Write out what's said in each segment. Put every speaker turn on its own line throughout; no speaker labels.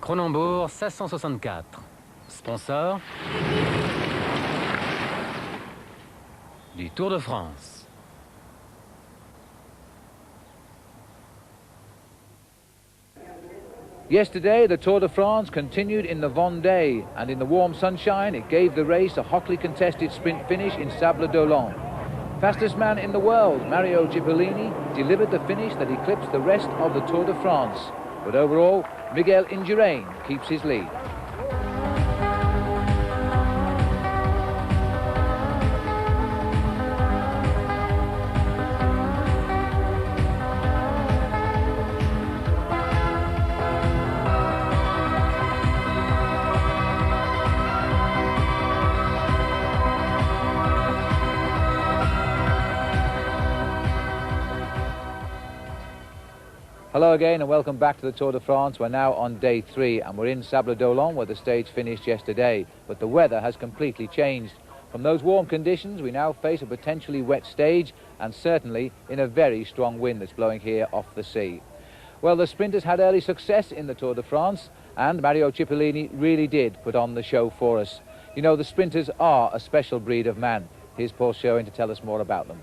Cronenbourg 1664. Sponsor du Tour de France.
Yesterday, the Tour de France continued in the Vendée, and in the warm sunshine, it gave the race a hotly contested sprint finish in Sables d'Olonne. Fastest man in the world, Mario Cipollini, delivered the finish that eclipsed the rest of the Tour de France. But overall, Miguel Indurain keeps his lead. Hello again and welcome back to the Tour de France. We're now on day 3 and we're in Sables d'Olonne where the stage finished yesterday. But the weather has completely changed. From those warm conditions we now face a potentially wet stage and certainly in a very strong wind that's blowing here off the sea. Well, the sprinters had early success in the Tour de France and Mario Cipollini really did put on the show for us. You know, the sprinters are a special breed of man. Here's Paul Sherwin to tell us more about them.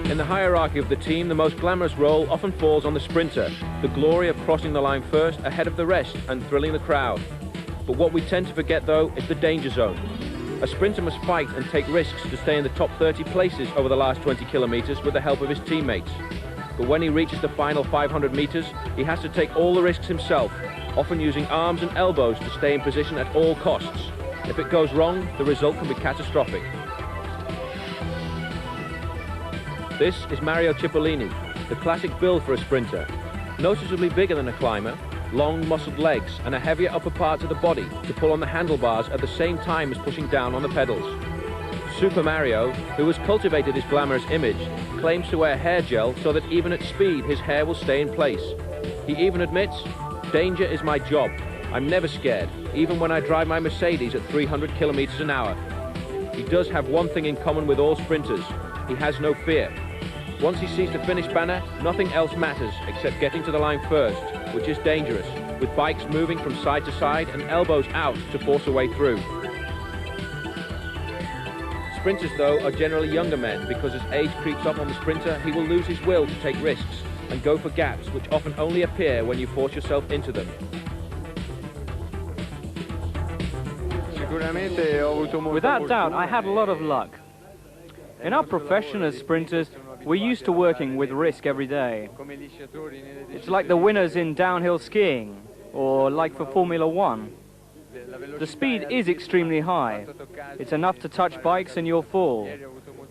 In the hierarchy of the team, the most glamorous role often falls on the sprinter, the glory of crossing the line first ahead of the rest and thrilling the crowd. But what we tend to forget, though, is the danger zone. A sprinter must fight and take risks to stay in the top 30 places over the last 20 kilometres with the help of his teammates. But when he reaches the final 500 metres, he has to take all the risks himself, often using arms and elbows to stay in position at all costs. If it goes wrong, the result can be catastrophic. This is Mario Cipollini, the classic build for a sprinter. Noticeably bigger than a climber, long muscled legs and a heavier upper part of the body to pull on the handlebars at the same time as pushing down on the pedals. Super Mario, who has cultivated his glamorous image, claims to wear hair gel so that even at speed his hair will stay in place. He even admits, "Danger is my job. I'm never scared, even when I drive my Mercedes at 300 kilometers an hour." He does have one thing in common with all sprinters. He has no fear. Once he sees the finish banner, nothing else matters except getting to the line first, which is dangerous, with bikes moving from side to side and elbows out to force a way through. Sprinters, though, are generally younger men because as age creeps up on the sprinter, he will lose his will to take risks and go for gaps which often only appear when you force yourself into them.
Without doubt, I had a lot of luck. In our profession as sprinters, we're used to working with risk every day. It's like the winners in downhill skiing, or like for Formula 1. The speed is extremely high. It's enough to touch bikes and you'll fall.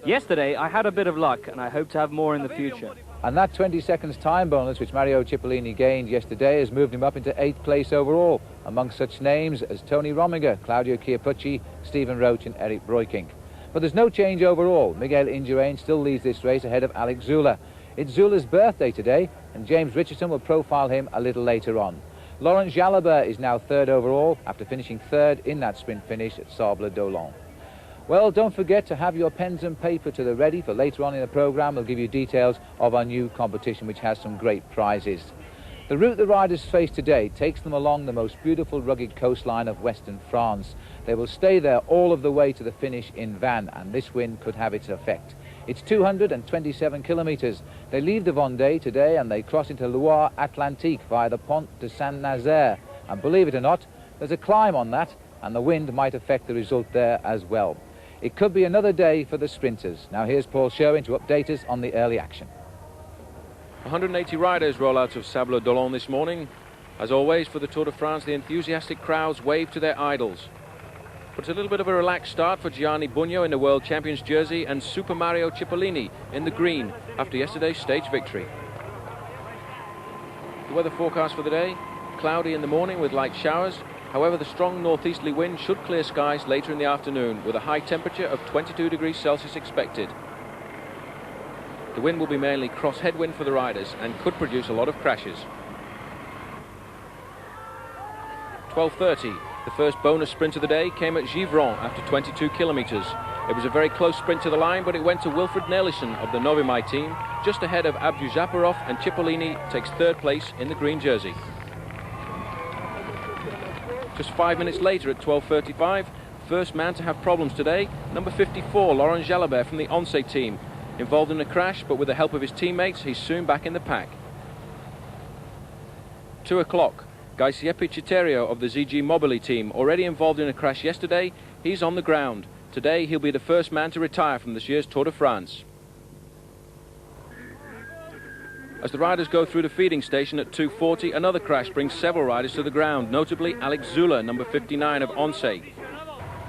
Yesterday, I had a bit of luck, and I hope to have more in the future.
And that 20 seconds time bonus which Mario Cipollini gained yesterday has moved him up into 8th place overall, amongst such names as Tony Rominger, Claudio Chiappucci, Stephen Roach and Eric Breukink. But there's no change overall. Miguel Indurain still leads this race ahead of Alex Zula. It's Zula's birthday today, and James Richardson will profile him a little later on. Laurent Jalabert is now 3rd overall after finishing 3rd in that sprint finish at Sables d'Olonne. Well, don't forget to have your pens and paper to the ready for later on in the programme. We'll give you details of our new competition which has some great prizes. The route the riders face today takes them along the most beautiful rugged coastline of western France. They will stay there all of the way to the finish in Vannes, and this wind could have its effect. It's 227 kilometres. They leave the Vendée today and they cross into Loire Atlantique via the Pont de Saint-Nazaire. And believe it or not, there's a climb on that and the wind might affect the result there as well. It could be another day for the sprinters. Now here's Paul Sherwin to update us on the early action.
180 riders roll out of Sables d'Olonne this morning. As always, for the Tour de France, the enthusiastic crowds wave to their idols. But it's a little bit of a relaxed start for Gianni Bugno in the World Champions jersey and Super Mario Cipollini in the green after yesterday's stage victory. The weather forecast for the day, cloudy in the morning with light showers. However, the strong northeasterly wind should clear skies later in the afternoon with a high temperature of 22 degrees Celsius expected. The wind will be mainly cross-headwind for the riders and could produce a lot of crashes. 12:30, the first bonus sprint of the day came at Givron after 22 kilometres. It was a very close sprint to the line, but it went to Wilfred Nelson of the Novimai team, just ahead of Abdujaparov, and Cipollini takes third place in the green jersey. Just 5 minutes later at 12:35, first man to have problems today, number 54, Laurent Jalabert from the Once team. Involved in a crash, but with the help of his teammates, he's soon back in the pack. 2 o'clock, Giuseppe Citerio of the ZG Mobili team, already involved in a crash yesterday, he's on the ground. Today he'll be the first man to retire from this year's Tour de France. As the riders go through the feeding station at 2:40, another crash brings several riders to the ground, notably Alex Zula, number 59 of Once.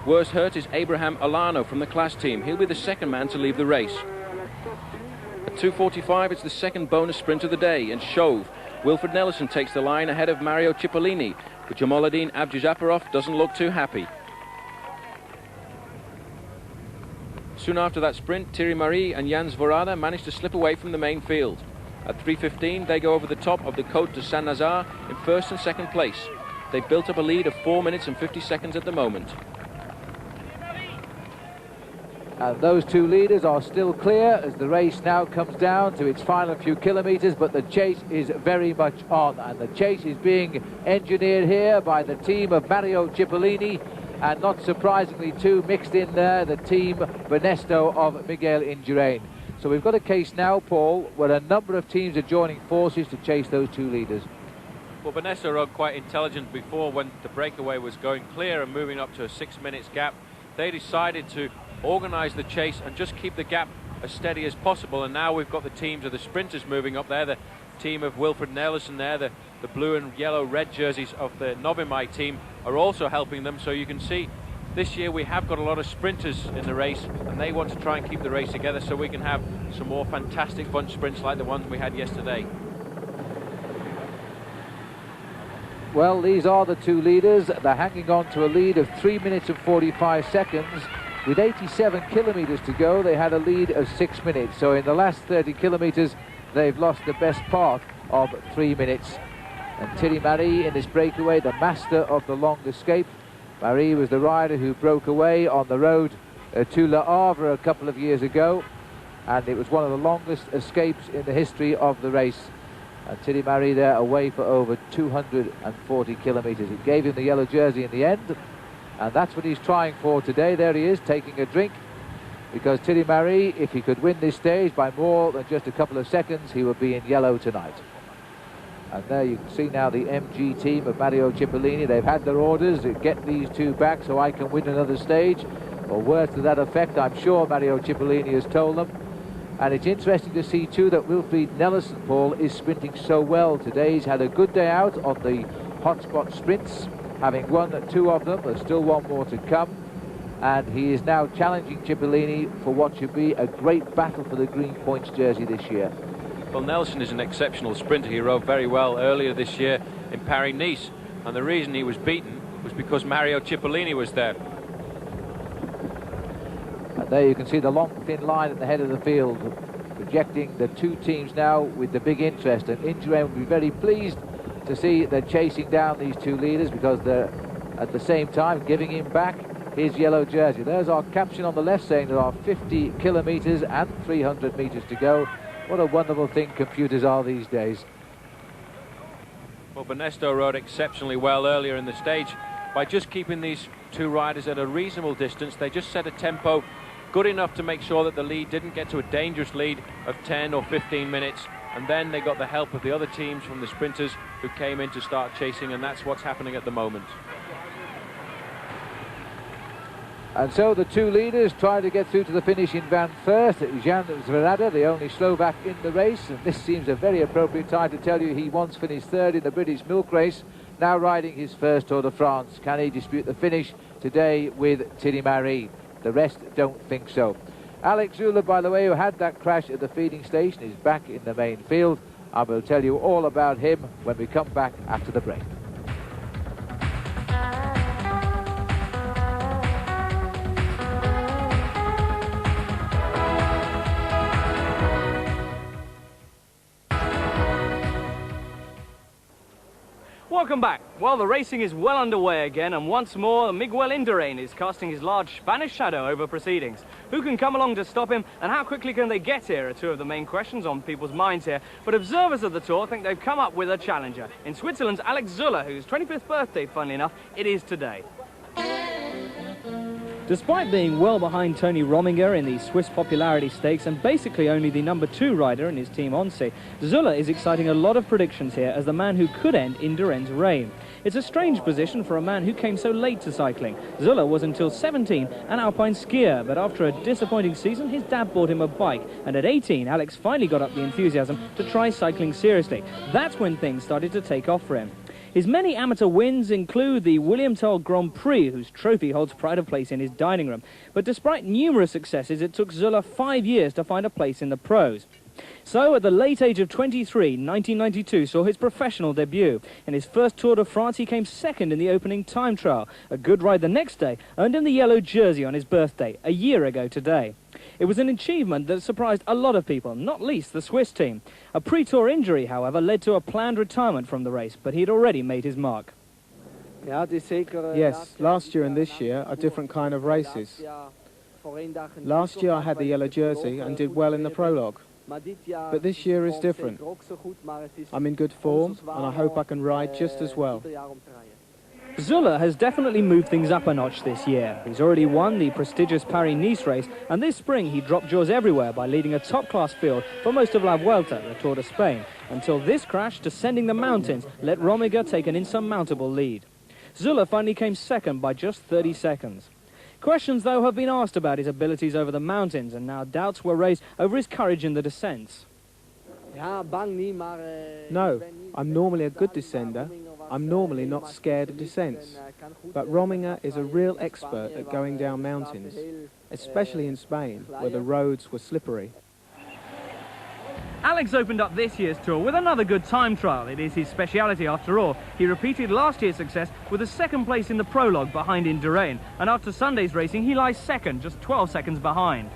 Worst hurt is Abraham Alano from the class team. He'll be the second man to leave the race. At 2:45, it's the second bonus sprint of the day, and Chauve. Wilfred Nelson takes the line ahead of Mario Cipollini, but Jamaluddin Abdujaparov doesn't look too happy. Soon after that sprint, Thierry Marie and Jan Zvorada managed to slip away from the main field. At 3:15, they go over the top of the Côte de Saint-Nazaire in first and second place. They've built up a lead of 4 minutes and 50 seconds at the moment.
And those two leaders are still clear as the race now comes down to its final few kilometres, but the chase is very much on, and the chase is being engineered here by the team of Mario Cipollini, and not surprisingly too, mixed in there, the team Benesto of Miguel Indurain. So we've got a case now, Paul, where a number of teams are joining forces to chase those two leaders.
Well, Benesto rode quite intelligent before when the breakaway was going clear and moving up to a 6 minutes gap. They decided to organise the chase and just keep the gap as steady as possible, and now we've got the teams of the sprinters moving up there. The team of Wilfred Nelson there, the blue and yellow red jerseys of the Novimai team are also helping them. So you can see this year we have got a lot of sprinters in the race, and they want to try and keep the race together so we can have some more fantastic bunch sprints like the ones we had yesterday.
Well, these are the two leaders. They're hanging on to a lead of 3 minutes and 45 seconds. With 87 kilometres to go, they had a lead of 6 minutes. So in the last 30 kilometres, they've lost the best part of 3 minutes. And Thierry Marie in this breakaway, the master of the long escape. Marie was the rider who broke away on the road to Le Havre a couple of years ago, and it was one of the longest escapes in the history of the race. And Thierry Marie there away for over 240 kilometres. It gave him the yellow jersey in the end, and that's what he's trying for today. There he is, taking a drink, because Thierry Marie, if he could win this stage by more than just a couple of seconds, he would be in yellow tonight. And there you can see now the MG team of Mario Cipollini. They've had their orders to get these two back so I can win another stage, or words to that effect, I'm sure Mario Cipollini has told them. And it's interesting to see too that Wilfred Nelson, Paul, is sprinting so well today. He's had a good day out of the hotspot sprints, having won 2 of them. There's still 1 more to come, and he is now challenging Cipollini for what should be a great battle for the Green Points jersey this year.
Well, Nelson is an exceptional sprinter. He rode very well earlier this year in Paris-Nice, and the reason he was beaten was because Mario Cipollini was there.
And there you can see the long thin line at the head of the field, projecting the two teams now with the big interest. And Indurain will be very pleased to see they're chasing down these two leaders, because they're at the same time giving him back his yellow jersey. There's our caption on the left saying there are 50 kilometres and 300 metres to go. What a wonderful thing computers are these days.
Well, Benesto rode exceptionally well earlier in the stage. By just keeping these two riders at a reasonable distance, they just set a tempo good enough to make sure that the lead didn't get to a dangerous lead of 10 or 15 minutes. And then they got the help of the other teams from the sprinters who came in to start chasing, and that's what's happening at the moment.
And so the two leaders trying to get through to the finish in van first. Jan Zverada, the only Slovak in the race, and this seems a very appropriate time to tell you he once finished 3rd in the British Milk Race, now riding his first Tour de France. Can he dispute the finish today with Thierry Marie? The rest don't think so. Alex Zula, by the way, who had that crash at the feeding station, is back in the main field. I will tell you all about him when we come back after the break.
welcome back. Well, the racing is well underway again, and once more Miguel Indurain is casting his large Spanish shadow over proceedings. Who can come along to stop him, and how quickly can they get here are two of the main questions on people's minds here. But observers of the Tour think they've come up with a challenger. In Switzerland's Alex Zülle, whose 25th birthday, funnily enough, it is today. Despite being well behind Tony Rominger in the Swiss Popularity Stakes and basically only the number 2 rider in his team Once, Zülle is exciting a lot of predictions here as the man who could end Indurain's reign. It's a strange position for a man who came so late to cycling. Zülle was until 17 an alpine skier, but after a disappointing season his dad bought him a bike, and at 18 Alex finally got up the enthusiasm to try cycling seriously. That's when things started to take off for him. His many amateur wins include the William Tell Grand Prix, whose trophy holds pride of place in his dining room. But despite numerous successes, it took Zülle 5 years to find a place in the pros. So, at the late age of 23, 1992 saw his professional debut. In his first Tour de France, he came second in the opening time trial. A good ride the next day earned him the yellow jersey on his birthday, a year ago today. It was an achievement that surprised a lot of people, not least the Swiss team. A pre-tour injury, however, led to a planned retirement from the race, but he'd already made his mark.
Yes, last year and this year are different kind of races. Last year I had the yellow jersey and did well in the prologue. But this year is different. I'm in good form and I hope I can ride just as well.
Zülle has definitely moved things up a notch this year. He's already won the prestigious Paris-Nice race, and this spring he dropped jaws everywhere by leading a top-class field for most of La Vuelta, the Tour de Spain, until this crash, descending the mountains, let Rominger take an insurmountable lead. Zülle finally came second by just 30 seconds. Questions, though, have been asked about his abilities over the mountains, and now doubts were raised over his courage in the descents.
No, I'm normally a good descender. I'm normally not scared of descents. But Rominger is a real expert at going down mountains, especially in Spain, where the roads were slippery.
Alex opened up this year's Tour with another good time trial. It is his speciality after all. He repeated last year's success with a second place in the prologue behind Indurain, and after Sunday's racing he lies second, just 12 seconds behind.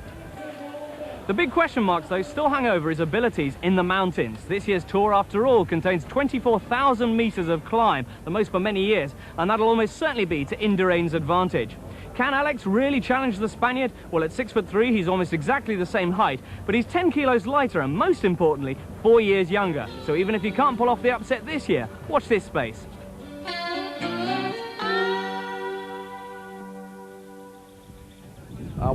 The big question marks, though, still hang over his abilities in the mountains. This year's Tour, after all, contains 24,000 metres of climb, the most for many years, and that'll almost certainly be to Indurain's advantage. Can Alex really challenge the Spaniard? Well, at 6'3", he's almost exactly the same height, but he's 10 kilos lighter and, most importantly, 4 years younger. So even if he can't pull off the upset this year, watch this space.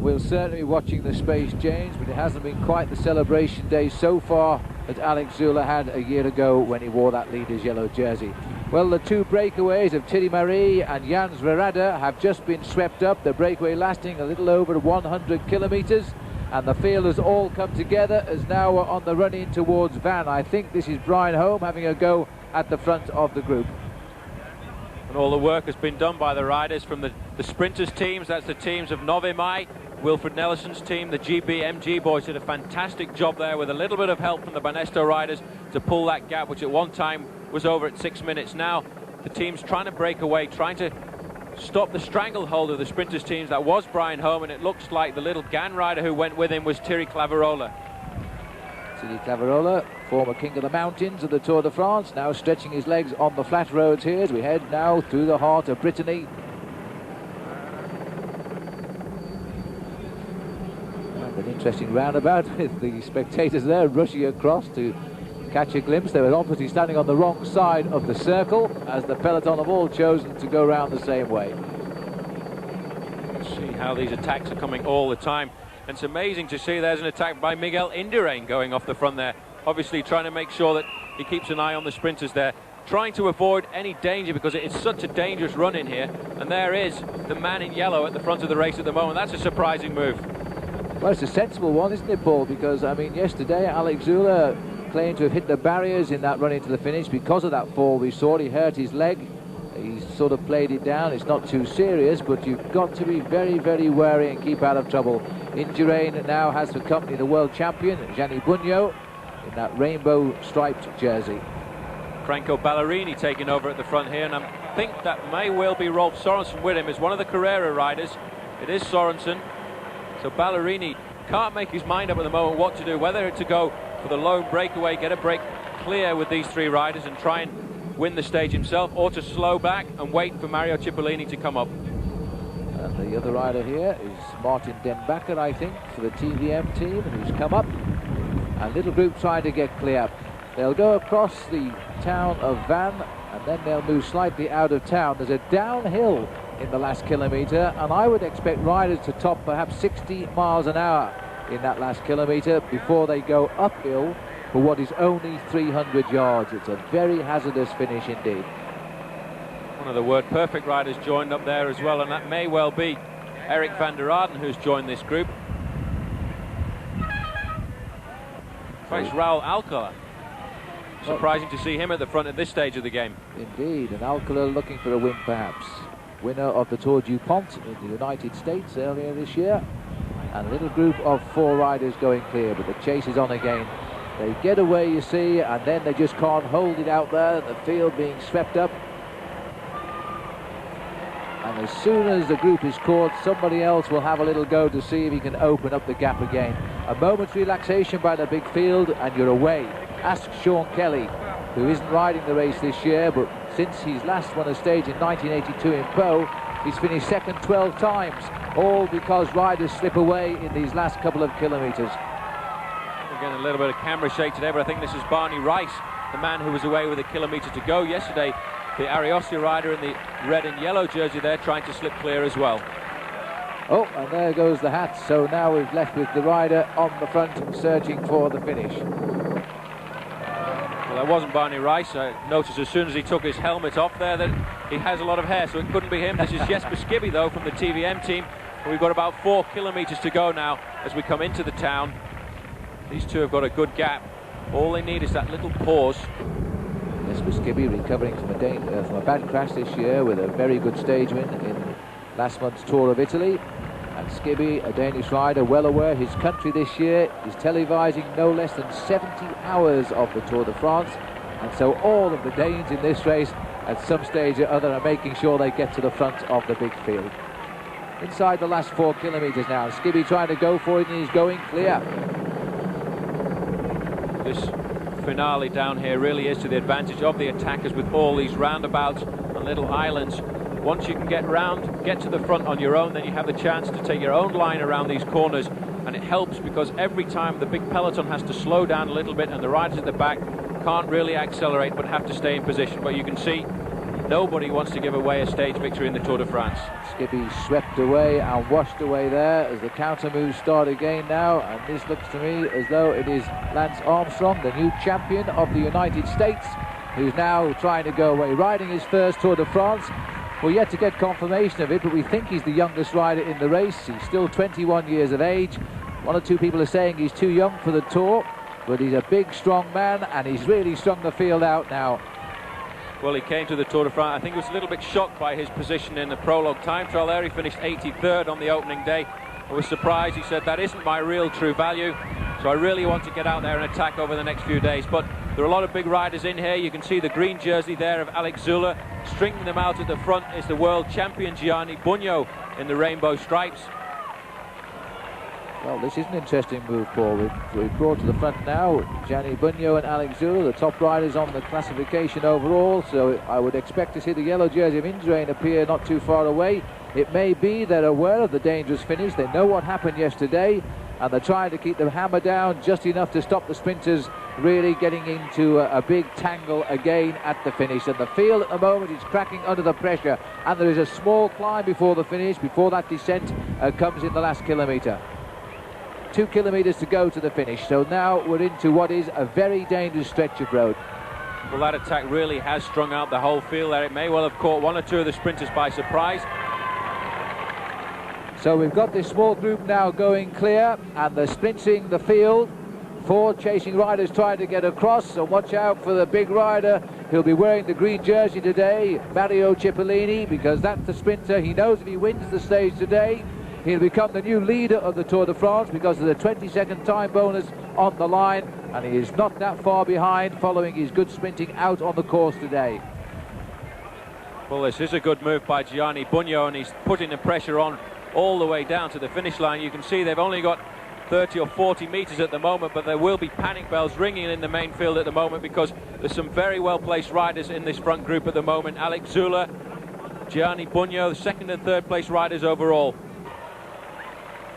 We'll certainly be watching the space, James, but it hasn't been quite the celebration day so far that Alex Zülle had a year ago when he wore that leader's yellow jersey. Well, the two breakaways of Thierry Marie and Jan Zverada have just been swept up, the breakaway lasting a little over 100 kilometres, and the field has all come together as now we're on the run in towards Van. I think this is Brian Home having a go at the front of the group.
And all the work has been done by the riders from the sprinters teams. That's the teams of Nove Mai, Wilfred Nelson's team. The GBMG boys did a fantastic job there with a little bit of help from the Banesto riders to pull that gap, which at one time was over at 6 minutes. Now the team's trying to break away, trying to stop the stranglehold of the sprinters teams. That was Brian Home, and it looks like the little Gan rider who went with him was Thierry Claverola.
Thierry Claverola, former king of the mountains of the Tour de France, now stretching his legs on the flat roads here as we head now through the heart of Brittany. And an interesting roundabout with the spectators there rushing across to catch a glimpse. They were obviously standing on the wrong side of the circle as the peloton have all chosen to go round the same way.
See how these attacks are coming all the time. And it's amazing to see there's an attack by Miguel Indurain going off the front there. Obviously trying to make sure that he keeps an eye on the sprinters there, trying to avoid any danger because it is such a dangerous run in here. And there is the man in yellow at the front of the race at the moment. That's a surprising move.
Well, it's a sensible one, isn't it, Paul? Because, I mean, yesterday Alex Zülle claimed to have hit the barriers in that run into the finish because of that fall we saw. He hurt his leg. He sort of played it down. It's not too serious, but you've got to be very, very wary and keep out of trouble. Indurain now has for company the world champion, Gianni Bugno, in that rainbow-striped jersey.
Franco Ballerini taking over at the front here, and I think that may well be Rolf Sorensen with him as one of the Carrera riders. It is Sorensen. So Ballerini can't make his mind up at the moment what to do, whether to go for the lone breakaway, get a break clear with these three riders and try and win the stage himself or to slow back and wait for Mario Cipollini to come up.
And the other rider here is Martin Den Bakker, I think, for the TVM team, who's come up. And little group trying to get clear. They'll go across the town of Vannes, and then they'll move slightly out of town. There's a downhill in the last kilometre, and I would expect riders to top perhaps 60 miles an hour in that last kilometre before they go uphill for what is only 300 yards. It's a very hazardous finish indeed.
One of the word-perfect riders joined up there as well, and that may well be Eric van der Aarden, who's joined this group. It's Raul Alcala. Surprising to see him at the front at this stage of the game.
Indeed, and Alcala looking for a win perhaps. Winner of the Tour du Pont in the United States earlier this year. And a little group of 4 riders going clear, but the chase is on again. They get away, you see, and then they just can't hold it out there, the field being swept up. And as soon as the group is caught, somebody else will have a little go to see if he can open up the gap again. A moment's relaxation by the big field and you're away. Ask Sean Kelly, who isn't riding the race this year, but since he's last won a stage in 1982 in Pau, he's finished second 12 times, all because riders slip away in these last couple of kilometres.
We're getting a little bit of camera shake today, but I think this is Barney Rice, the man who was away with a kilometre to go yesterday. The Ariosia rider in the red and yellow jersey there trying to slip clear as well.
Oh, and there goes the hat. So now we've left with the rider on the front searching for the finish.
Well, that wasn't Barney Rice. I noticed as soon as he took his helmet off there that he has a lot of hair, so it couldn't be him. This is Jesper Skibby, though, from the TVM team. We've got about 4 kilometres to go now as we come into the town. These two have got a good gap. All they need is that little pause.
Jesper Skibby recovering from a bad crash this year with a very good stage win in last month's Tour of Italy. And Skibby, a Danish rider, well aware his country this year is televising no less than 70 hours of the Tour de France. And so all of the Danes in this race at some stage or other are making sure they get to the front of the big field. Inside the last 4 kilometres now, Skibby trying to go for it and he's going clear.
This finale down here really is to the advantage of the attackers with all these roundabouts and little islands. Once you can get round, get to the front on your own, then you have the chance to take your own line around these corners, and it helps because every time the big peloton has to slow down a little bit and the riders at the back can't really accelerate but have to stay in position. But you can see nobody wants to give away a stage victory in the Tour de France.
Skibby swept away and washed away there as the counter moves start again now, and this looks to me as though it is Lance Armstrong, the new champion of the United States, who's now trying to go away, riding his first Tour de France. We're yet to get confirmation of it, but we think he's the youngest rider in the race. He's still 21 years of age. 1 or 2 people are saying he's too young for the Tour, but he's a big, strong man, and he's really strung the field out now.
Well, he came to the Tour de France. I think he was a little bit shocked by his position in the prologue time trial there. He finished 83rd on the opening day. I was surprised. He said, that isn't my real true value, so I really want to get out there and attack over the next few days. But there are a lot of big riders in here. You can see the green jersey there of Alex Zülle. Stringing them out at the front is the world champion Gianni Bugno in the rainbow stripes.
Well, this is an interesting move, Paul. We've brought to the front now Gianni Bugno and Alex Zülle, the top riders on the classification overall, so I would expect to see the yellow jersey of Indurain appear not too far away. It may be they're aware of the dangerous finish, they know what happened yesterday, and they're trying to keep the hammer down just enough to stop the sprinters really getting into a big tangle again at the finish. And the field at the moment is cracking under the pressure, and there is a small climb before the finish, before that descent comes in the last kilometre. 2 kilometres to go to the finish, so now we're into what is a very dangerous stretch of road.
Well, that attack really has strung out the whole field there. It may well have caught 1 or 2 of the sprinters by surprise.
So we've got this small group now going clear, and they're sprinting the field. 4 chasing riders trying to get across, so watch out for the big rider. He'll be wearing the green jersey today, Mario Cipollini, because that's the sprinter. He knows if he wins the stage today, he'll become the new leader of the Tour de France because of the 20-second time bonus on the line, and he is not that far behind following his good sprinting out on the course today.
Well, this is a good move by Gianni Bugno, and he's putting the pressure on all the way down to the finish line. You can see they've only got 30 or 40 metres at the moment, but there will be panic bells ringing in the main field at the moment because there's some very well-placed riders in this front group at the moment. Alex Zula, Gianni Bugno, the second and third place riders overall.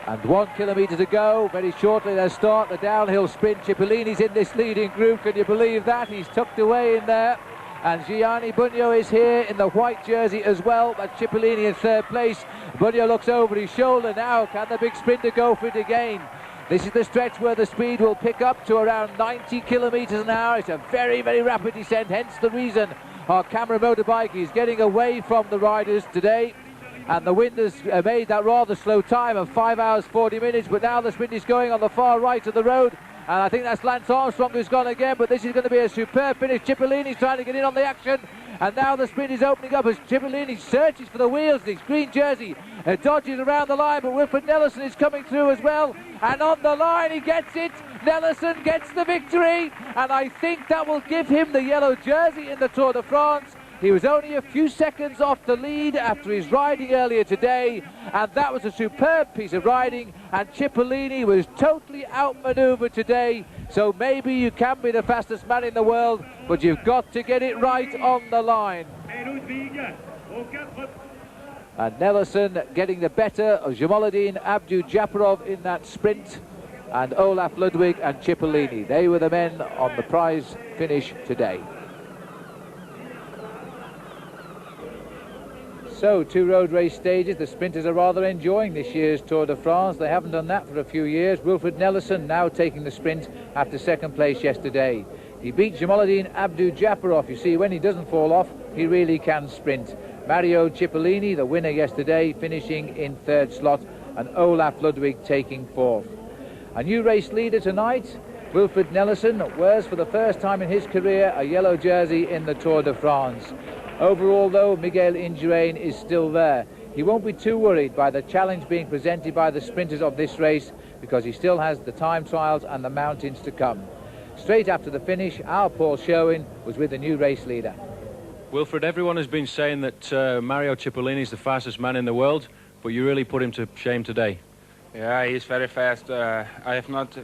And 1 kilometre to go. Very shortly they'll start the downhill sprint. Cipollini's in this leading group. Can you believe that? He's tucked away in there. And Gianni Bugno is here in the white jersey as well. But Cipollini in third place. Bugno looks over his shoulder now. Can the big sprinter go for it again? This is the stretch where the speed will pick up to around 90 kilometres an hour. It's a very, very rapid descent, hence the reason our camera motorbike is getting away from the riders today. And the wind has made that rather slow time of 5 hours 40 minutes, but now the sprint is going on the far right of the road. And I think that's Lance Armstrong who's gone again, but this is going to be a superb finish. Cipollini's trying to get in on the action, and now the sprint is opening up as Cipollini searches for the wheels in his green jersey. Dodges around the line, but Wilfred Nellison is coming through as well. And on the line, he gets it. Nellison gets the victory, and I think that will give him the yellow jersey in the Tour de France. He was only a few seconds off the lead after his riding earlier today, and that was a superb piece of riding, and Cipollini was totally outmaneuvered today. So maybe you can be the fastest man in the world, but you've got to get it right on the line. And Nellison getting the better of Jamaluddin Abdou-Japarov in that sprint, and Olaf Ludwig and Cipollini. They were the men on the prize finish today. So, 2 road race stages. The sprinters are rather enjoying this year's Tour de France. They haven't done that for a few years. Wilfred Nellison now taking the sprint after second place yesterday. He beat Jamaluddin Abdou-Japarov. You see, when he doesn't fall off, he really can sprint. Mario Cipollini, the winner yesterday, finishing in third slot, and Olaf Ludwig taking fourth. A new race leader tonight, Wilfred Nellison, wears for the first time in his career a yellow jersey in the Tour de France. Overall, though, Miguel Indurain is still there. He won't be too worried by the challenge being presented by the sprinters of this race, because he still has the time trials and the mountains to come. Straight after the finish, our Paul Sherwin was with the new race leader.
Wilfred, everyone has been saying that Mario Cipollini is the fastest man in the world, but you really put him to shame today.
Yeah, he's very fast. I have not...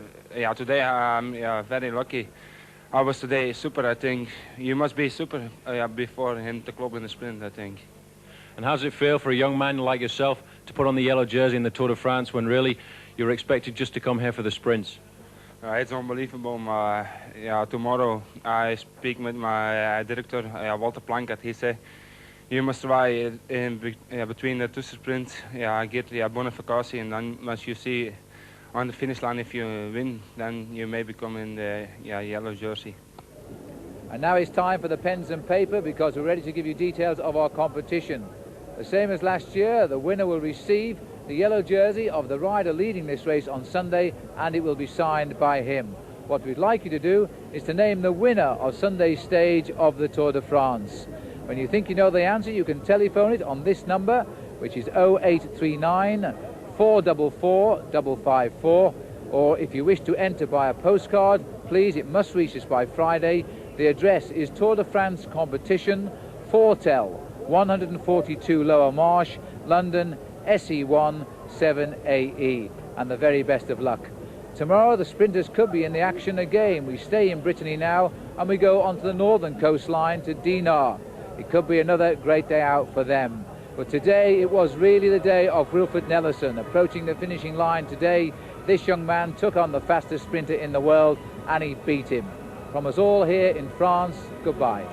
today I'm very lucky. I was today super, I think. You must be super before him to club in the sprint, I think.
And how does it feel for a young man like yourself to put on the yellow jersey in the Tour de France when really you're expected just to come here for the sprints?
It's unbelievable. Tomorrow I speak with my director, Walter Plankert. He said, you must try between the two sprints, get bonificatie, and then once you see on the finish line, if you win, then you may become in the yellow jersey.
And now it's time for the pens and paper, because we're ready to give you details of our competition. The same as last year, the winner will receive the yellow jersey of the rider leading this race on Sunday, and it will be signed by him. What we'd like you to do is to name the winner of Sunday's stage of the Tour de France. When you think you know the answer, you can telephone it on this number, which is 0839 444 554, or if you wish to enter by a postcard, please, it must reach us by Friday. The address is Tour de France Competition, Fortel, 142 Lower Marsh, London, SE1 7AE, and the very best of luck. Tomorrow the sprinters could be in the action again. We stay in Brittany now, and we go onto the northern coastline to Dinard. It could be another great day out for them. But today it was really the day of Wilfred Nellison. Approaching the finishing line today, this young man took on the fastest sprinter in the world, and he beat him. From us all here in France, goodbye.